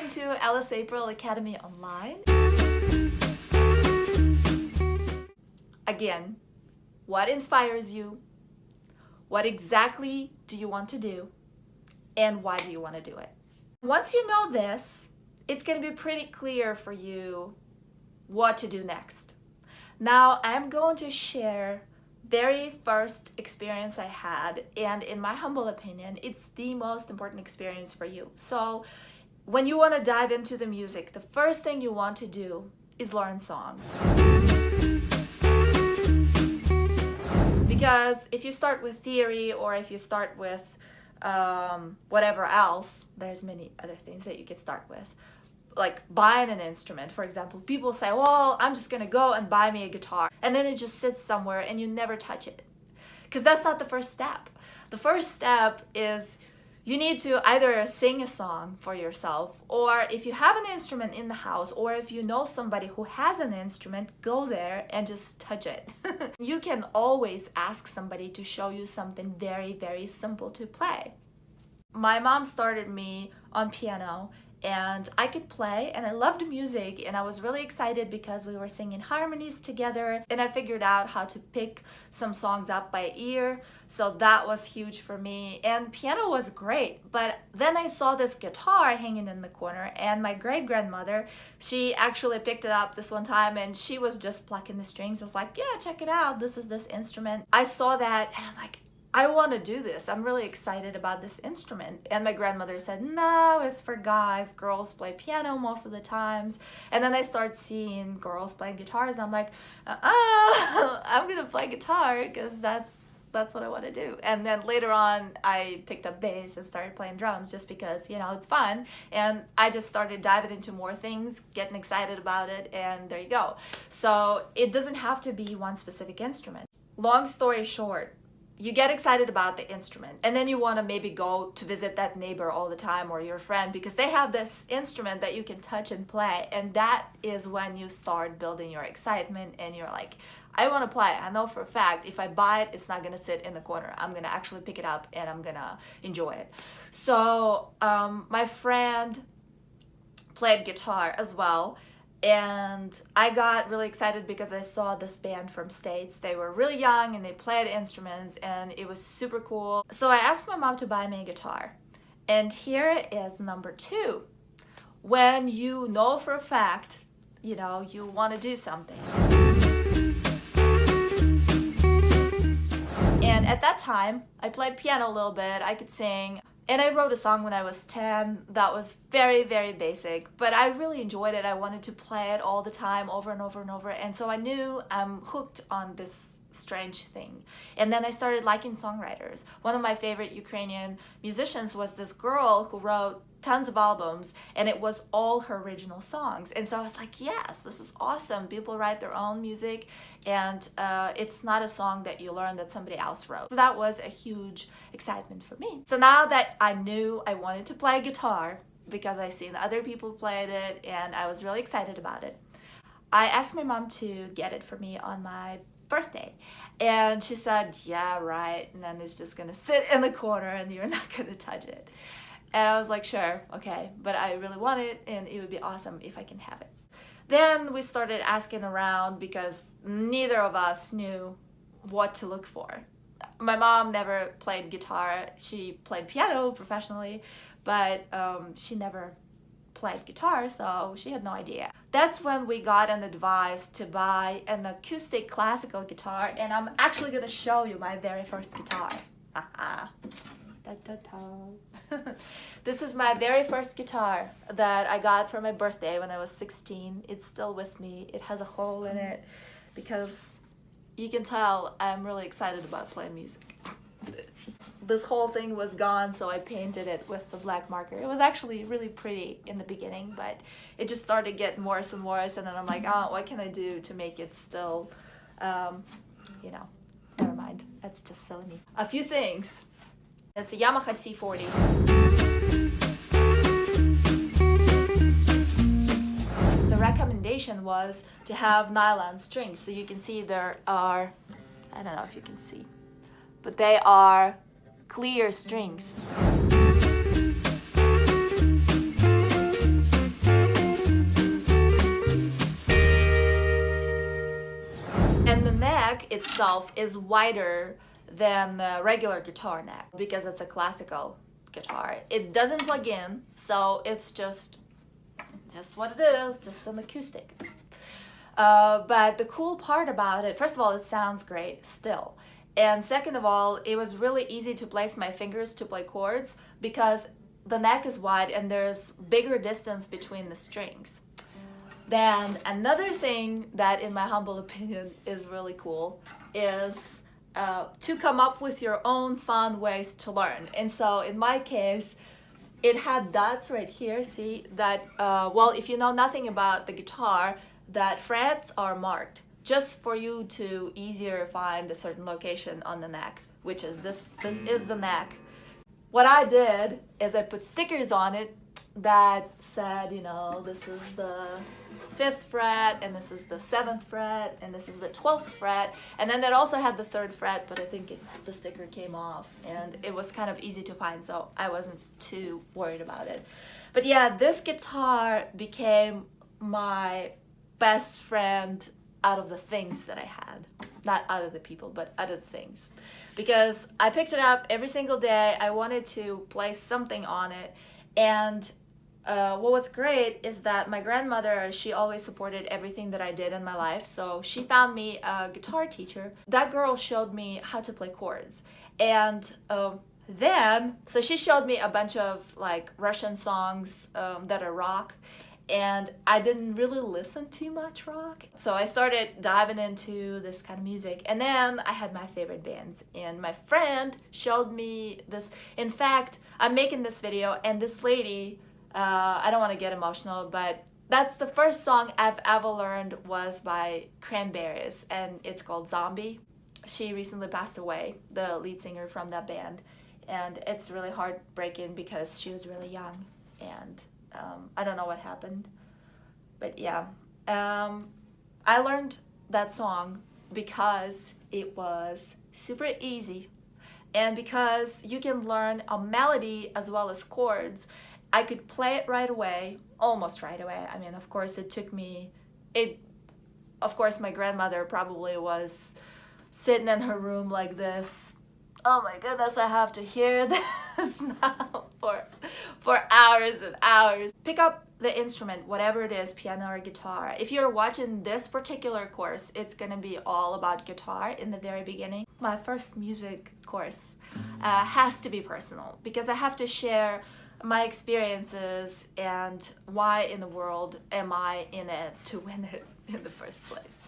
Welcome to Alice April Academy Online. Again, what inspires you? What exactly do you want to do? And why do you want to do it? Once you know this, it's going to be pretty clear for you what to do next. Now, I'm going to share very first experience I had, and in my humble opinion, it's the most important experience for you. So when you want to dive into the music, the first thing you want to do is learn songs. Because if you start with theory, or if you start with whatever else, there's many other things that you could start with. Like buying an instrument, for example. People say, well, I'm just gonna go and buy me a guitar. And then it just sits somewhere and you never touch it. Because that's not the first step. The first step is you need to either sing a song for yourself, or if you have an instrument in the house, or if you know somebody who has an instrument, go there and just touch it. You can always ask somebody to show you something very, very simple to play. My mom started me on piano, and I could play, and I loved music, and I was really excited because we were singing harmonies together, and I figured out how to pick some songs up by ear, so that was huge for me. And piano was great, but then I saw this guitar hanging in the corner, and my great-grandmother, she actually picked it up this one time, and she was just plucking the strings. I was like, yeah, check it out, this is this instrument. I saw that, and I'm like, I want to do this. I'm really excited about this instrument. And my grandmother said, no, it's for guys. Girls play piano most of the times. And then I started seeing girls playing guitars, and I'm like, I'm gonna play guitar because that's what I want to do. And then later on, I picked up bass and started playing drums just because, you know, it's fun. And I just started diving into more things, getting excited about it, and there you go. So it doesn't have to be one specific instrument. Long story short, you get excited about the instrument, and then you want to maybe go to visit that neighbor all the time, or your friend, because they have this instrument that you can touch and play, and that is when you start building your excitement, and you're like, I want to play. I know for a fact if I buy it, it's not going to sit in the corner. I'm going to actually pick it up and I'm going to enjoy it. So my friend played guitar as well. And I got really excited because I saw this band from States. They were really young and they played instruments, and it was super cool. So I asked my mom to buy me a guitar. And here is number 2. When you know for a fact, you know, you want to do something. And at that time, I played piano a little bit, I could sing. And I wrote a song when I was 10 that was very, very basic, but I really enjoyed it. I wanted to play it all the time, over and over and over. And so I knew I'm hooked on this strange thing. And then I started liking songwriters. One of my favorite Ukrainian musicians was this girl who wrote tons of albums, and it was all her original songs. And so I was like, yes, this is awesome. People write their own music, and it's not a song that you learn that somebody else wrote. So that was a huge excitement for me. So now that I knew I wanted to play guitar, because I seen other people played it, and I was really excited about it, I asked my mom to get it for me on my birthday. And she said, yeah, right, and then it's just gonna sit in the corner and you're not gonna touch it. And I was like, sure, okay, but I really want it, and it would be awesome if I can have it. Then we started asking around because neither of us knew what to look for. My mom never played guitar. She played piano professionally, but she never played guitar, so she had no idea. That's when we got an advice to buy an acoustic classical guitar, and I'm actually gonna show you my very first guitar. This is my very first guitar that I got for my birthday when I was 16. It's still with me. It has a hole in it because you can tell I'm really excited about playing music. This whole thing was gone, so I painted it with the black marker. It was actually really pretty in the beginning, but it just started getting worse and worse, and then I'm like, oh, what can I do to make it still, you know, never mind. That's just silly me. A few things. It's a Yamaha C40. The recommendation was to have nylon strings. So you can see there are, I don't know if you can see, but they are clear strings. And the neck itself is wider than the regular guitar neck because it's a classical guitar. It doesn't plug in, so it's just what it is, just an acoustic. But the cool part about it, first of all, it sounds great still. And second of all, it was really easy to place my fingers to play chords because the neck is wide and there's bigger distance between the strings. Then another thing that, in my humble opinion, is really cool is to come up with your own fun ways to learn. And so in my case, it had dots right here, see, that, well, if you know nothing about the guitar, that frets are marked just for you to easier find a certain location on the neck, which is this is the neck. What I did is I put stickers on it that said, you know, this is the 5th fret, and this is the 7th fret, and this is the 12th fret, and then that also had the 3rd fret, but I think the sticker came off, and it was kind of easy to find, so I wasn't too worried about it. But yeah, this guitar became my best friend out of the things that I had. Not out of the people, but out of the things. Because I picked it up every single day, I wanted to play something on it, and what was great is that my grandmother, she always supported everything that I did in my life, so she found me a guitar teacher. That girl showed me how to play chords, and so she showed me a bunch of like Russian songs that are rock, and I didn't really listen to much rock. So I started diving into this kind of music, and then I had my favorite bands, and my friend showed me this. In fact, I'm making this video, and this lady, I don't want to get emotional, but that's the first song I've ever learned was by Cranberries, and it's called Zombie. She recently passed away, the lead singer from that band, and it's really heartbreaking because she was really young, and I don't know what happened, but yeah. I learned that song because it was super easy, and because you can learn a melody as well as chords. I could play it right away, almost right away. I mean, of course, it took me, of course, my grandmother probably was sitting in her room like this. Oh my goodness, I have to hear this now for hours and hours. Pick up the instrument, whatever it is, piano or guitar. If you're watching this particular course, it's gonna be all about guitar in the very beginning. My first music course has to be personal because I have to share my experiences and why in the world am I in it to win it in the first place.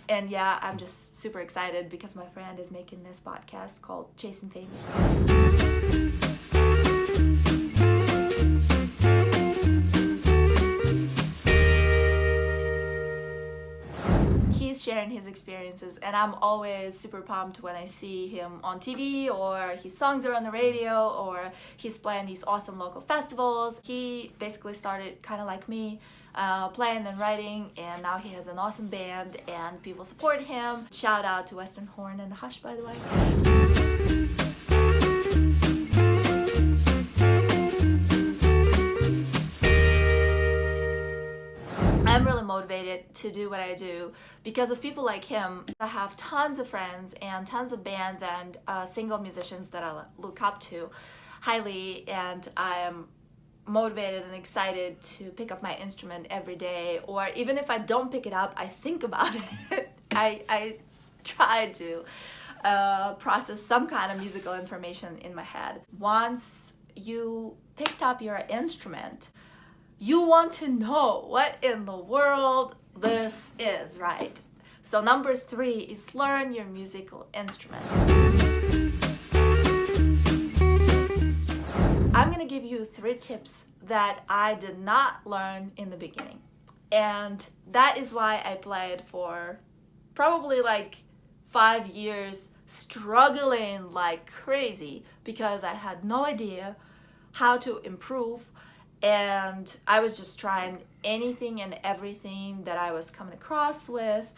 And yeah, I'm just super excited because my friend is making this podcast called Chasing Fame. He's sharing his experiences, and I'm always super pumped when I see him on TV, or his songs are on the radio, or he's playing these awesome local festivals. He basically started kind of like me, playing and writing, and now he has an awesome band and people support him. Shout out to Western Horn and the Hush, by the way. I'm really motivated to do what I do because of people like him. I have tons of friends and tons of bands and single musicians that I look up to highly, and I am motivated and excited to pick up my instrument every day, or even if I don't pick it up, I think about it. I try to process some kind of musical information in my head. Once you picked up your instrument, you want to know what in the world this is, right? So number 3 is learn your musical instrument. I'm gonna give you 3 tips that I did not learn in the beginning. And that is why I played for probably like 5 years, struggling like crazy because I had no idea how to improve. And I was just trying anything and everything that I was coming across with.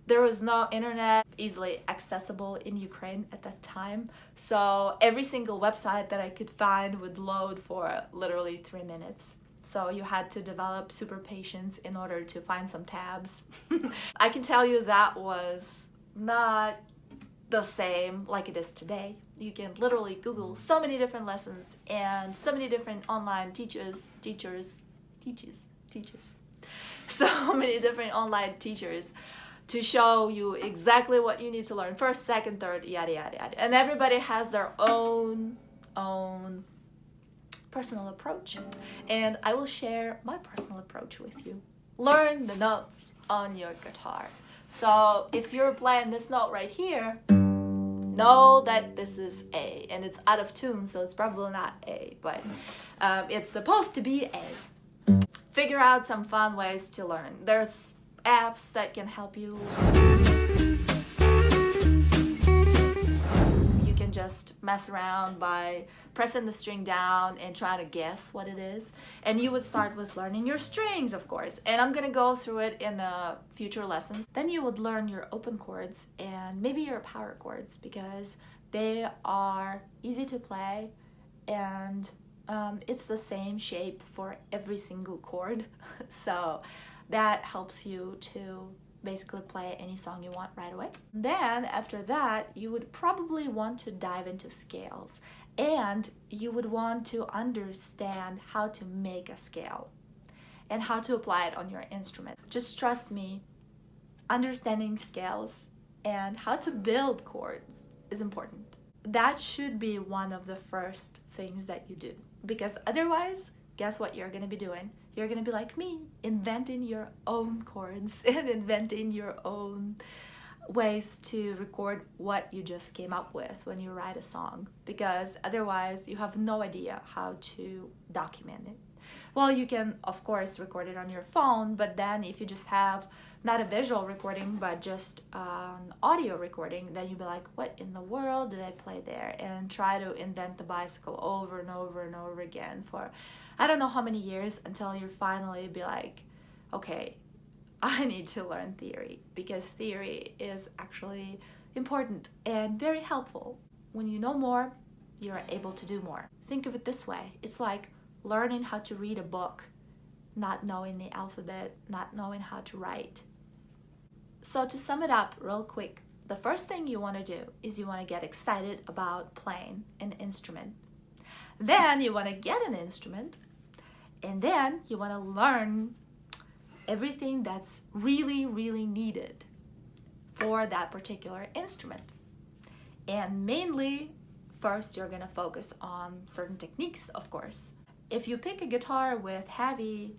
There was no internet easily accessible in Ukraine at that time. So every single website that I could find would load for literally 3 minutes. So you had to develop super patience in order to find some tabs. I can tell you that was not the same like it is today. You can literally Google so many different lessons and so many different online teachers, so many different online teachers to show you exactly what you need to learn first, second, third, yada yada yada. And everybody has their own personal approach, and I will share my personal approach with you. Learn the notes on your guitar. So if you're playing this note right here, know that this is A, and it's out of tune, so it's probably not A, but it's supposed to be A. Figure out some fun ways to learn. There's apps that can help you. You can just mess around by pressing the string down and trying to guess what it is. And you would start with learning your strings, of course. And I'm gonna go through it in future lessons. Then you would learn your open chords and maybe your power chords, because they are easy to play, and it's the same shape for every single chord. So that helps you to basically play any song you want right away. Then after that, you would probably want to dive into scales, and you would want to understand how to make a scale and how to apply it on your instrument. Just trust me, understanding scales and how to build chords is important. That should be one of the first things that you do, because otherwise, guess what you're gonna be doing? You're gonna be like me, inventing your own chords and inventing your own ways to record what you just came up with when you write a song, because otherwise you have no idea how to document it. Well, you can of course record it on your phone, but then if you just have not a visual recording but just an audio recording, then you'll be like, what in the world did I play there? And try to invent the bicycle over and over and over again for I don't know how many years, until you finally be like, okay, I need to learn theory, because theory is actually important and very helpful. When you know more, you're able to do more. Think of it this way. It's like learning how to read a book, not knowing the alphabet, not knowing how to write. So to sum it up real quick, the first thing you want to do is you want to get excited about playing an instrument. Then you want to get an instrument, and then you want to learn everything that's really, really needed for that particular instrument. And mainly, first you're gonna focus on certain techniques, of course. If you pick a guitar with heavy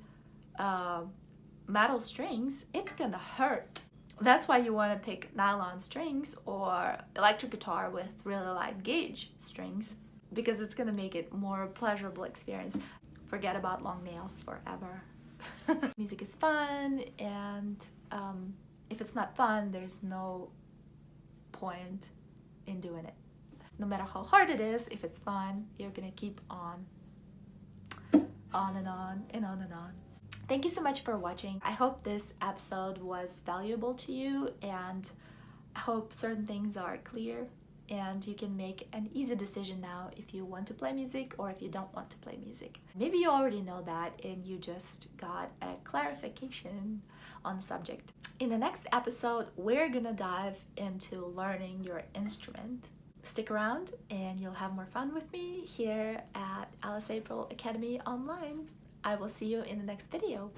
metal strings, it's gonna hurt. That's why you wanna pick nylon strings or electric guitar with really light gauge strings, because it's gonna make it more pleasurable experience. Forget about long nails forever. Music is fun, and if it's not fun, there's no point in doing it. No matter how hard it is, if it's fun, you're gonna keep on and on and on and on. Thank you so much for watching. I hope this episode was valuable to you, and I hope certain things are clear and you can make an easy decision now if you want to play music or if you don't want to play music. Maybe you already know that and you just got a clarification on the subject. In the next episode, we're gonna dive into learning your instrument. Stick around and you'll have more fun with me here at Alice April Academy Online. I will see you in the next video.